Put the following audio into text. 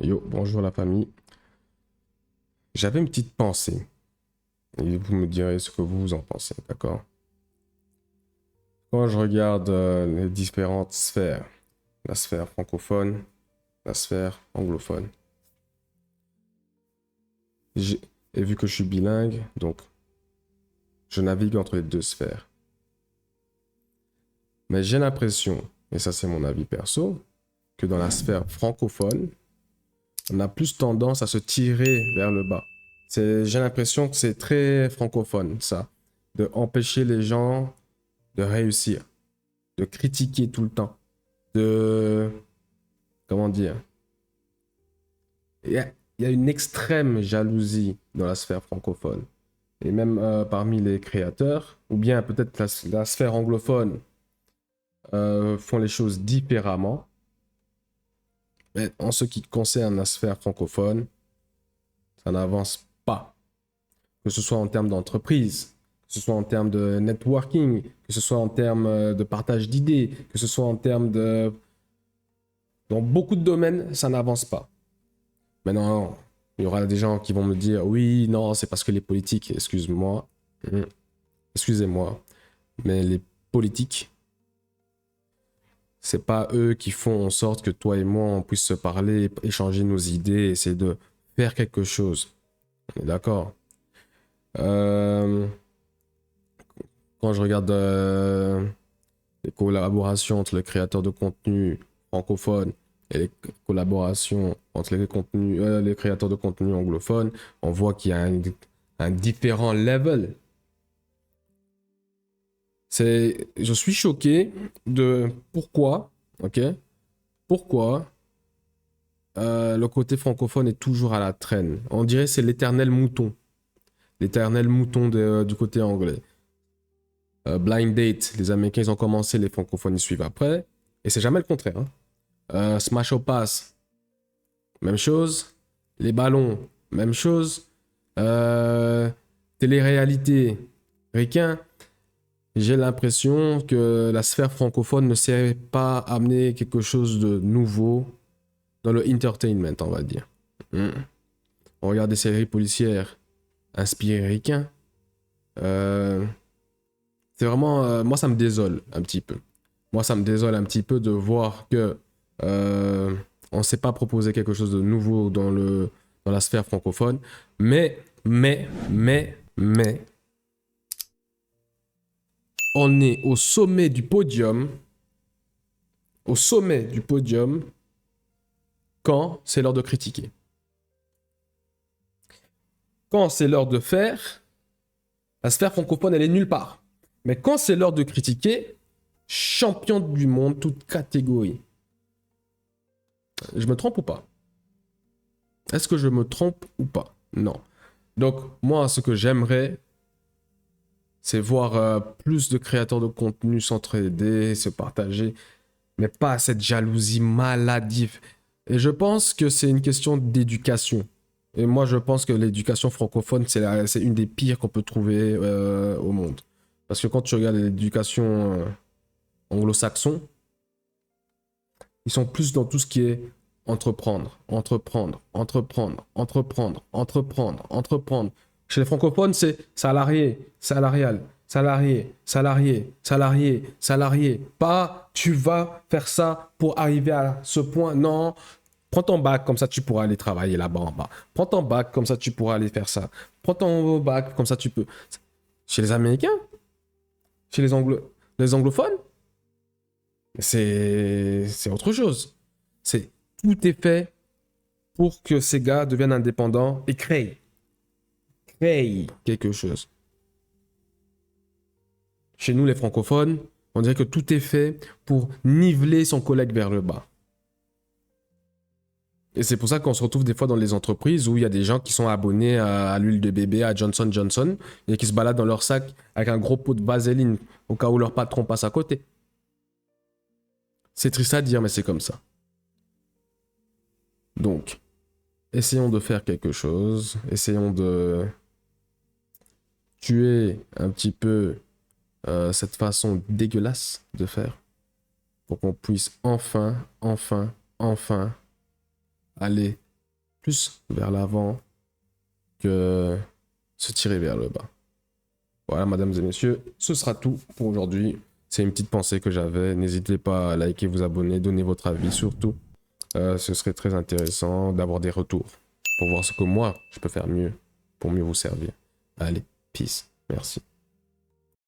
Yo, bonjour la famille. J'avais une petite pensée et vous me direz ce que vous en pensez, d'accord? Quand je regarde les différentes sphères, la sphère francophone, la sphère anglophone, j'ai- et vu que je suis bilingue, donc je navigue entre les deux sphères. Mais j'ai l'impression, et ça c'est mon avis perso, que dans la sphère francophone, on a plus tendance à se tirer vers le bas. J'ai l'impression que c'est très francophone, ça, de empêcher les gens de réussir, de critiquer tout le temps, de... Comment dire? Il y a, il y a une extrême jalousie dans la sphère francophone. Et même parmi les créateurs, ou bien peut-être la sphère anglophone font les choses différemment. Mais en ce qui concerne la sphère francophone, ça n'avance pas. Que ce soit en termes d'entreprise, que ce soit en termes de networking, que ce soit en termes de partage d'idées, que ce soit en termes de... Dans beaucoup de domaines, ça n'avance pas. Maintenant, il y aura des gens qui vont me dire oui, non, c'est parce que les politiques, excuse-moi, excusez-moi, mais les politiques, c'est pas eux qui font en sorte que toi et moi on puisse se parler, échanger nos idées, essayer de faire quelque chose. On est d'accord. Euh, Quand je regarde les collaborations entre les créateurs de contenu francophones et les collaborations entre les créateurs de contenu anglophones, on voit qu'il y a un différent level. Je suis choqué de pourquoi, ok, pourquoi le côté francophone est toujours à la traîne. On dirait que c'est l'éternel mouton du côté anglais. Blind Date, les Américains ils ont commencé, les francophones ils suivent après, et c'est jamais le contraire. Hein. Smash or Pass, même chose. Les ballons, même chose. Euh, Télé-réalité, ricain. J'ai l'impression que la sphère francophone ne sait pas amener quelque chose de nouveau dans le entertainment, on va dire. Mm. On regarde des séries policières inspirées ricains. Euh, c'est vraiment... moi, ça me désole un petit peu. Moi, ça me désole un petit peu de voir que euh, on ne s'est pas proposé quelque chose de nouveau dans la sphère francophone. Mais, on est au sommet du podium quand c'est l'heure de critiquer. Quand c'est l'heure de faire, la sphère francophone, elle est nulle part. Mais quand c'est l'heure de critiquer, champion du monde, toute catégorie. Je me trompe ou pas? Est-ce que je me trompe ou pas? Non. Donc, moi, ce que j'aimerais, c'est voir plus de créateurs de contenu s'entraider, se partager, mais pas cette jalousie maladive. Et je pense que c'est une question d'éducation. Et moi, je pense que l'éducation francophone, c'est une des pires qu'on peut trouver au monde. Parce que quand tu regardes l'éducation anglo-saxon, ils sont plus dans tout ce qui est entreprendre, entreprendre, entreprendre, entreprendre, entreprendre, entreprendre. Chez les francophones, c'est salarié, salarial, salarié, salarié, salarié, salarié. Pas tu vas faire ça pour arriver à ce point. Non, prends ton bac, comme ça tu pourras aller travailler là-bas en bas. Prends ton bac, comme ça tu pourras aller faire ça. Prends ton bac, comme ça tu peux. Chez les Américains, chez les anglophones, c'est autre chose. C'est tout est fait pour que ces gars deviennent indépendants et créent quelque chose. Chez nous, les francophones, on dirait que tout est fait pour niveler son collègue vers le bas. Et c'est pour ça qu'on se retrouve des fois dans les entreprises où il y a des gens qui sont abonnés à l'huile de bébé, à Johnson Johnson, et qui se baladent dans leur sac avec un gros pot de vaseline au cas où leur patron passe à côté. C'est triste à dire, mais c'est comme ça. Donc, essayons de faire quelque chose, essayons de tuer un petit peu cette façon dégueulasse de faire pour qu'on puisse enfin aller plus vers l'avant que se tirer vers le bas. Voilà, mesdames et messieurs, ce sera tout pour aujourd'hui. C'est une petite pensée que j'avais. N'hésitez pas à liker, vous abonner, donner votre avis surtout. Ce serait très intéressant d'avoir des retours pour voir ce que moi, je peux faire mieux pour mieux vous servir. Allez, peace. Merci.